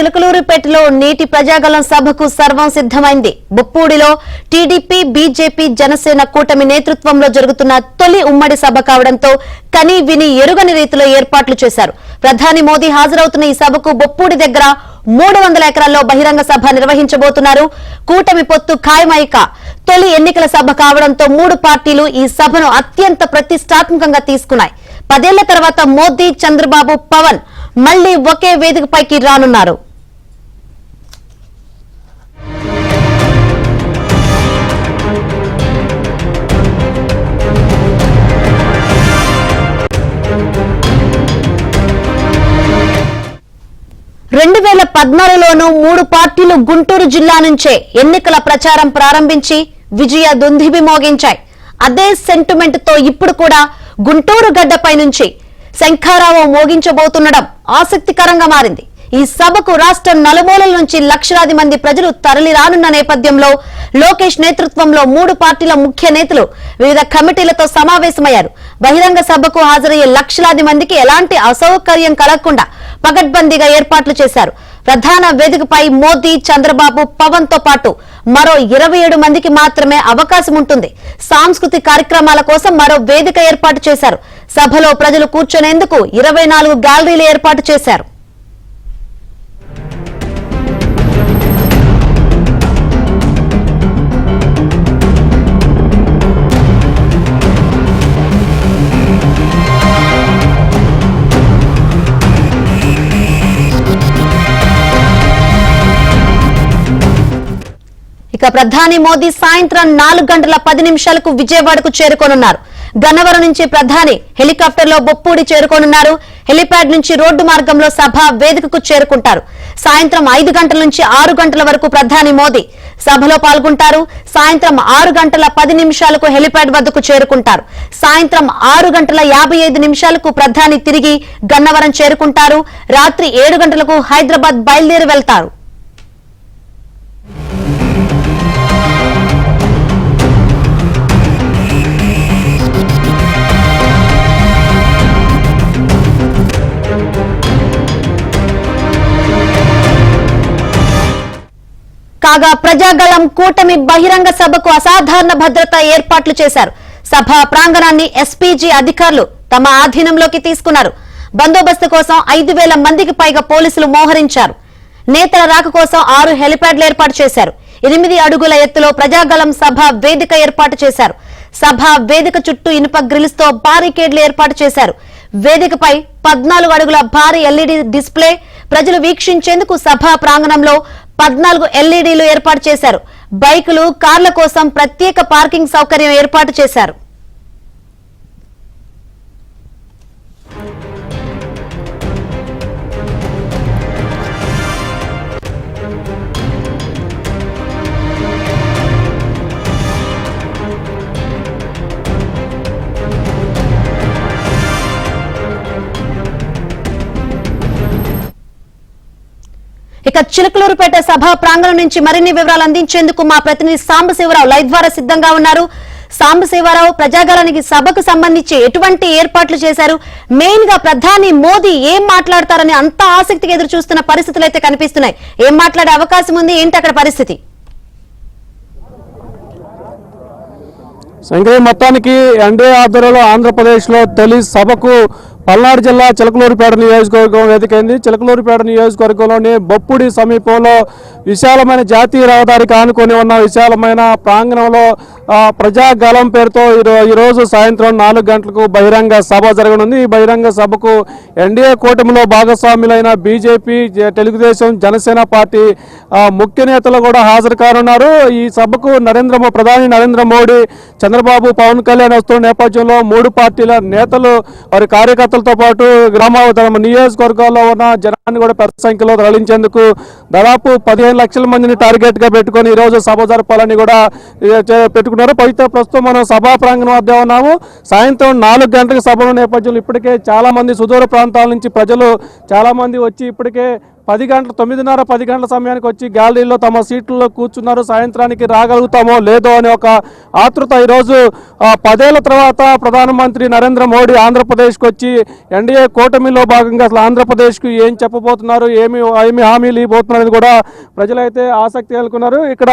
చిలకలూరిపేటలో నేటి ప్రజాగళం సభకు సర్వం సిద్ధమైంది. బొప్పూడిలో టీడీపీ, బీజేపీ, జనసేన కూటమి నేతృత్వంలో జరుగుతున్న తొలి ఉమ్మడి సభ కావడంతో కని విని ఎరుగని రీతిలో ఏర్పాట్లు చేశారు. ప్రధాని మోదీ హాజరవుతున్న ఈ సభకు బొప్పూడి దగ్గర 300 ఎకరాల్లో బహిరంగ సభ నిర్వహించబోతున్నారు. కూటమి పొత్తు ఖాయమైక తొలి ఎన్నికల సభ కావడంతో 3 పార్టీలు ఈ సభను అత్యంత ప్రతిష్టాత్మకంగా తీసుకున్నాయి. 10 ఏళ్ల తర్వాత మోదీ, చంద్రబాబు, పవన్ మళ్లీ ఒకే వేదికపైకి రానున్నారు. రెండు 2014లోనూ 3 పార్టీలు గుంటూరు జిల్లా నుంచే ఎన్నికల ప్రచారం ప్రారంభించి విజయ దుందుభి మోగించాయి. అదే సెంటిమెంట్ తో ఇప్పుడు కూడా గుంటూరు గడ్డపై నుంచి శంఖారావం మోగించబోతుండడం ఆసక్తికరంగా మారింది. ఈ సభకు రాష్ట్రం నలుమూలల నుంచి లక్షలాది మంది ప్రజలు తరలి రానున్న నేపథ్యంలో లోకేష్ నేతృత్వంలో 3 పార్టీల ముఖ్య నేతలు వివిధ కమిటీలతో సమావేశమయ్యారు. బహిరంగ సభకు హాజరయ్యే లక్షలాది మందికి ఎలాంటి అసౌకర్యం కలగకుండా పకడ్బందీగా ఏర్పాట్లు చేశారు. ప్రధాన వేదికపై మోదీ, చంద్రబాబు, పవన్ తో పాటు మరో 27 మందికి మాత్రమే అవకాశం ఉంటుంది. సాంస్కృతిక కార్యక్రమాల కోసం మరో వేదిక ఏర్పాటు చేశారు. సభలో ప్రజలు కూర్చునేందుకు 24 గ్యాలరీలు ఏర్పాటు చేశారు. ఇక ప్రధాని మోదీ సాయంత్రం 4:10 విజయవాడకు చేరుకోనున్నారు. గన్నవరం నుంచి ప్రధాని హెలికాప్టర్లో బొప్పూడి చేరుకోనున్నారు. హెలిప్యాడ్ నుంచి రోడ్డు మార్గంలో సభ వేదికకు చేరుకుంటారు. సాయంత్రం 5 గంటల నుంచి 6 గంటల వరకు ప్రధాని మోదీ సభలో పాల్గొంటారు. సాయంత్రం 6:10 హెలిప్యాడ్ వద్దకు చేరుకుంటారు. సాయంత్రం 6:55 ప్రధాని తిరిగి గన్నవరం చేరుకుంటారు. రాత్రి 7 గంటలకు హైదరాబాద్ బయలుదేరి వెళ్తారు. కాగా ప్రజాగళం కూటమి బహిరంగ సభకు అసాధారణ భద్రత ఏర్పాట్లు చేశారు. సభ ప్రాంగణాన్ని ఎస్పీజీ అధికారులు తమ ఆధీనంలోకి తీసుకున్నారు. బందోబస్తు కోసం 5,000 మందికి పైగా పోలీసులు మోహరించారు. నేతల రాక కోసం 6 హెలిప్యాడ్లు ఏర్పాటు చేశారు. 8 అడుగుల ఎత్తులో ప్రజాగళం సభ వేదిక ఏర్పాటు చేశారు. సభ వేదిక చుట్టూ ఇనుప గ్రిల్స్ తో బారికేడ్లు ఏర్పాటు చేశారు. వేదికపై 14 అడుగుల భారీ ఎల్ఈడి డిస్ప్లే, ప్రజలు వీక్షించేందుకు సభా ప్రాంగణంలో 14 ఎల్ఈడీలు ఏర్పాటు చేశారు. బైకులు, కార్ల కోసం ప్రత్యేక పార్కింగ్ సౌకర్యం ఏర్పాటు చేశారు. ఇక చిలకలూరుపేట సభా ప్రాంగణం నుంచి మరిన్ని వివరాలు అందించేందుకు మా ప్రతినిధి సాంబశివరావు లైవ్ ద్వారా సిద్ధంగా ఉన్నారు. సాంబశివరావు, ప్రజాగళానికి సభకు సంబంధించి ఎటువంటి ఏర్పాట్లు చేశారు? మెయిన్ గా ప్రధాని మోదీ ఏం మాట్లాడతారని అంత ఆసక్తిగా ఎదురు చూస్తున్న పరిస్థితులు అయితే కనిపిస్తున్నాయి. ఏం మాట్లాడే అవకాశం ఉంది? ఏంటి అక్కడ పరిస్థితి? సంఖ్య మొత్తానికి ఎన్డీఏ ఆధ్వర్యంలో ఆంధ్రప్రదేశ్ లో తొలి సభకు పల్నాడు జిల్లా చిలకలూరిపేట నియోజకవర్గం వేదికైంది. చిలకలూరిపేట నియోజకవర్గంలోని బొప్పుడి సమీపంలో విశాలమైన జాతీయ రహదారికి ఆనుకొని ఉన్న విశాలమైన ప్రాంగణంలో ప్రజాగళం పేరుతో ఈరోజు సాయంత్రం 4 గంటలకు బహిరంగ సభ జరగనుంది. ఈ బహిరంగ సభకు ఎన్డీఏ కూటమిలో భాగస్వాములైన బీజేపీ, తెలుగుదేశం, జనసేన పార్టీ ముఖ్య నేతలు కూడా హాజరు కానున్నారు. ఈ సభకు ప్రధాని నరేంద్ర మోడీ, చంద్రబాబు, పవన్ కళ్యాణ్ వస్తున్న నేపథ్యంలో 3 పార్టీల నేతలు వారి కార్యకర్తలతో పాటు నియోజకవర్గాల్లో ఉన్న జనాన్ని కూడా పెద్ద సంఖ్యలో తరలించేందుకు దాదాపు 15 లక్షల మందిని టార్గెట్ గా పెట్టుకుని ఈ రోజు సభ జరపాలని కూడా పెట్టుకున్నారు. ప్రస్తుతం మనం సభా ప్రాంగణం వద్ద ఉన్నాము. సాయంత్రం 4 గంటలకు సభ నేపథ్యంలో ఇప్పటికే చాలా మంది సుదూర ప్రాంతాల నుంచి ప్రజలు చాలా మంది వచ్చి ఇప్పటికే 9:30 10 గంటల సమయానికి వచ్చి గ్యాలరీలో తమ సీట్లలో కూర్చున్నారు. సాయంత్రానికి రాగలుగుతామో లేదో అనే ఒక ఆతృత. ఈరోజు 10 ఏళ్ల తర్వాత ప్రధానమంత్రి నరేంద్ర మోడీ ఆంధ్రప్రదేశ్కి వచ్చి ఎన్డీఏ కూటమిలో భాగంగా అసలు ఆంధ్రప్రదేశ్కు ఏం చెప్పబోతున్నారు, ఏమి హామీలు ఇవ్వబోతున్నారు అనేది కూడా ప్రజలైతే ఆసక్తి కలుగుతున్నారు. ఇక్కడ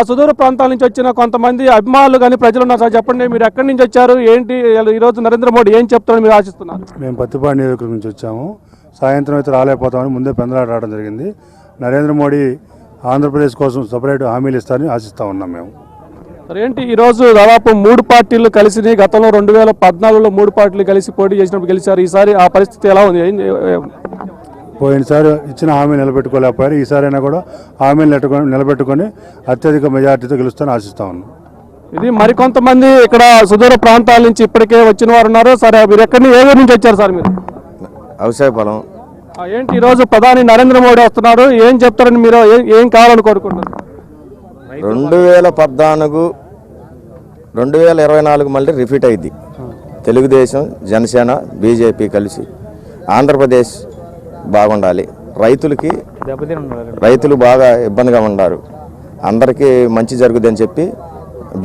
సుదూర ప్రాంతాల నుంచి వచ్చిన కొంతమంది అభిమానులు కానీ ప్రజలు ఉన్నారు. సార్ చెప్పండి, మీరు ఎక్కడి నుంచి వచ్చారు, ఏంటి ఈరోజు నరేంద్ర మోడీ ఏం చెప్తారని మీరు ఆశిస్తున్నారు? మేము పత్తిపాడు నియోజకవర్గం నుంచి వచ్చాము. సాయంత్రం అయితే రాలేకపోతామని ముందే పెందలాట రావడం జరిగింది. నరేంద్ర మోడీ ఆంధ్రప్రదేశ్ కోసం సపరేట్ హామీలు ఇస్తారని ఆశిస్తూ ఉన్నాం మేము. ఏంటి ఈరోజు దాదాపు 3 పార్టీలు కలిసి గతంలో 2014లో 3 పార్టీలు కలిసి పోటీ చేసినప్పుడు గెలిచారు. ఈసారి ఆ పరిస్థితి ఎలా ఉంది? పోయినసారి ఇచ్చిన హామీలు నిలబెట్టుకోలేకపోయారు. ఈసారైనా కూడా హామీలు నిలబెట్టుకొని అత్యధిక మెజార్టీతో గెలుస్తారని ఆశిస్తూ ఉన్నాం. ఇది మరికొంతమంది ఇక్కడ సుదూర ప్రాంతాల నుంచి ఇప్పటికే వచ్చిన వారు ఉన్నారు. సరే, మీరు ఎక్కడి ఏ ఊరు నుంచి వచ్చారు సార్? మీరు అవసాయపాలెం. ఏంటి ఈరోజు ప్రధాని నరేంద్ర మోడీ వస్తున్నారు, ఏం చెప్తారని మీరు ఏం కావాలని కోరుకుంటున్నారు? 2014 2024 మళ్ళీ రిపీట్ అయింది. తెలుగుదేశం, జనసేన, బీజేపీ కలిసి ఆంధ్రప్రదేశ్ బాగుండాలి. రైతులు బాగా ఇబ్బందిగా ఉన్నారు. అందరికీ మంచి జరుగుతుందని చెప్పి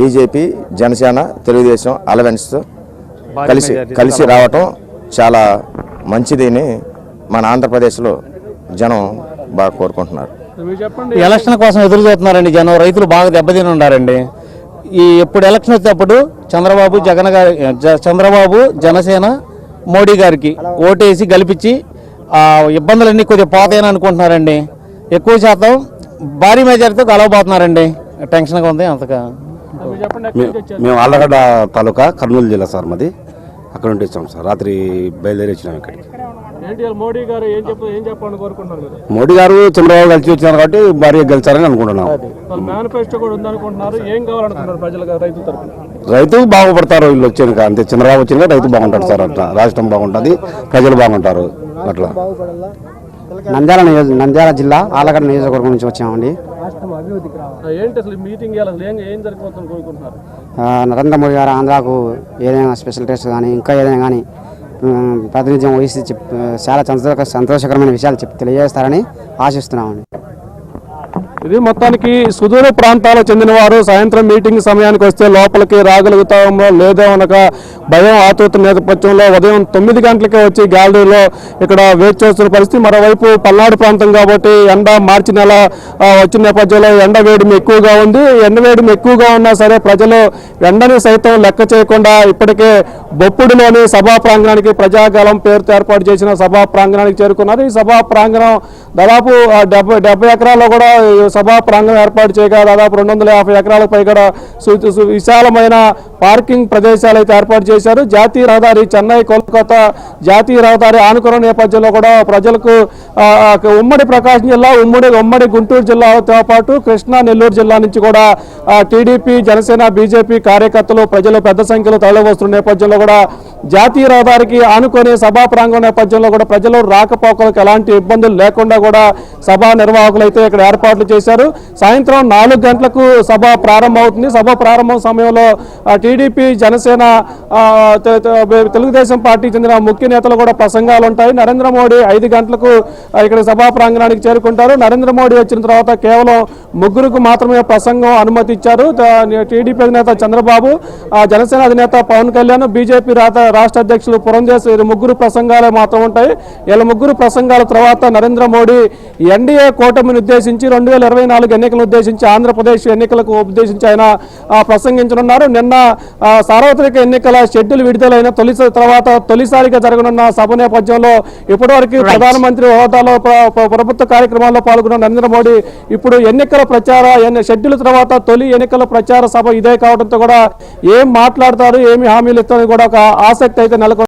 బీజేపీ, జనసేన, తెలుగుదేశం అలవెన్స్తో కలిసి రావటం చాలా మంచిదని మన ఆంధ్రప్రదేశ్లో జనం బాగా కోరుకుంటున్నారు. ఎలక్షన్ కోసం ఎదురు చూస్తున్నారండి జనం. రైతులు బాగా దెబ్బతిని ఉన్నారండి. ఎప్పుడు ఎలక్షన్ వచ్చేటప్పుడు చంద్రబాబు జనసేన మోడీ గారికి ఓటేసి గెలిపించి ఇబ్బందులన్నీ కొద్దిగా పోతాయని అనుకుంటున్నారండి. ఎక్కువ శాతం భారీ మెజారిటీతో గెలవబోతున్నారండి. టెన్షన్గా ఉంది అంతగా. మేము ఆళ్ళగడ్డ తాలూకా కర్నూలు జిల్లా సార్ మాది. అక్కడ ఉంటే వచ్చాం సార్. రాత్రి బయలుదేరి వచ్చినాం ఇక్కడికి. మోడీ గారు ఏం చెప్పాలని కోరుకుంటున్నారు? మోడీ గారు చంద్రబాబు కలిసి వచ్చినారు కాబట్టి భారీగా గెలిచారని అనుకుంటున్నాం. మేనిఫెస్టో కూడా ఉందనుకుంటున్నారు. ఏం కావాలనుకుంటున్నారు ప్రజలుగా? రైతు తరఫున రైతు బాగుపడతారు వీళ్ళు వచ్చాక. అంతే, చంద్రబాబు వచ్చినాక రైతు బాగుంటాడు సార్. అట్లా రాష్ట్రం బాగుంటుంది, ప్రజలు బాగుంటారు. అట్లా నంద్యాల జిల్లా ఆలగడ్డ నియోజకవర్గం నుంచి వచ్చామండి. ఏంటి అసలు మీటింగ్ ఏం జరగబోతుందని కోరుకుంటున్నారు? నరేంద్ర మోడీ గారు ఆంధ్రాకు ఏదైనా స్పెషల్ టెస్ట్ కానీ ఇంకా ఏదైనా కానీ ప్రాతినిధ్యం వహిస్తే చాలా సంతోషకరమైన విషయాలు తెలియజేస్తారని ఆశిస్తున్నామండి. ఇది మొత్తానికి సుదూర ప్రాంతాలకు చెందిన వారు సాయంత్రం మీటింగ్ సమయానికి వస్తే లోపలికి రాగలుగుతామో లేదో అనక భయం ఆతృత నేపథ్యంలో ఉదయం 9 గంటలకే వచ్చి గ్యాలరీలో ఇక్కడ వెయిట్ చేస్తున్న పరిస్థితి. మరోవైపు పల్నాడు ప్రాంతం కాబట్టి ఎండ మార్చి నెల వచ్చిన నేపథ్యంలో ఎండ వేడిమి ఎక్కువగా ఉంది. ఎండ వేడిమి ఎక్కువగా ఉన్నా సరే ప్రజలు ఎండని సైతం లెక్క చేయకుండా ఇప్పటికే బొప్పుడులోని సభా ప్రాంగణానికి ప్రజాగాలం పేరుతో ఏర్పాటు చేసిన సభా ప్రాంగణానికి చేరుకున్నారు. ఈ సభా ప్రాంగణం దాదాపు 70 ఎకరాల్లో కూడా సభా ప్రాంగణం ఏర్పాటు చేయగా దాదాపు 250 ఎకరాలకు పైగా విశాలమైన పార్కింగ్ ప్రదేశాలు అయితే ఏర్పాటు చేశారు. జాతీయ రహదారి చెన్నై కోల్కతా జాతీయ రహదారి ఆనుకున్న నేపథ్యంలో కూడా ప్రజలకు ఉమ్మడి ప్రకాశం జిల్లా, ఉమ్మడి గుంటూరు జిల్లాతో పాటు కృష్ణా, నెల్లూరు జిల్లా నుంచి కూడా టీడీపీ, జనసేన, బీజేపీ కార్యకర్తలు ప్రజలు పెద్ద సంఖ్యలో తరలివస్తున్న నేపథ్యంలో కూడా జాతీయ రహదారికి ఆనుకునే సభా ప్రాంగణం నేపథ్యంలో కూడా ప్రజలు రాకపోకలకు ఎలాంటి ఇబ్బందులు లేకుండా కూడా సభా నిర్వాహకులు అయితే ఇక్కడ ఏర్పాట్లు చేశారు. సాయంత్రం 4 గంటలకు సభ ప్రారంభం అవుతుంది. సభ ప్రారంభం సమయంలో టీడీపీ, జనసేన, తెలుగుదేశం పార్టీ చెందిన ముఖ్య నేతలు కూడా ప్రసంగాలు ఉంటాయి. నరేంద్ర మోడీ 5 గంటలకు ఇక్కడ సభా ప్రాంగణానికి చేరుకుంటారు. నరేంద్ర మోడీ వచ్చిన తర్వాత కేవలం 3 మాత్రమే ప్రసంగం అనుమతి ఇచ్చారు. టీడీపీ అధినేత చంద్రబాబు, జనసేన అధినేత పవన్ కళ్యాణ్, బీజేపీ రాష్ట్ర అధ్యక్షులు పురంధేశ్వరి 3 ప్రసంగాలే మాత్రం ఉంటాయి. వీళ్ళ 3 ప్రసంగాల తర్వాత నరేంద్ర మోడీ ఎన్డీఏ కూటమిని ఉద్దేశించి 2024 ఎన్నికలను ఉద్దేశించి ఆంధ్రప్రదేశ్ ఎన్నికలకు ఉద్దేశించి ఆయన ప్రసంగించనున్నారు. నిన్న సార్వత్రిక ఎన్నికల షెడ్యూల్ విడుదలైన తొలిసారిగా జరగనున్న సభ నేపథ్యంలో ఇప్పటివరకు ప్రధానమంత్రి హోదాలో ప్రభుత్వ కార్యక్రమాల్లో పాల్గొన్న నరేంద్ర మోడీ ఇప్పుడు ఎన్నికల షెడ్యూల్ తర్వాత తొలి ఎన్నికల ప్రచార సభ ఇదే కావడంతో కూడా ఏం మాట్లాడతారు, ఏమి హామీలు ఇస్తారని కూడా ఒక ఆసక్తి అయితే నెలకొంది.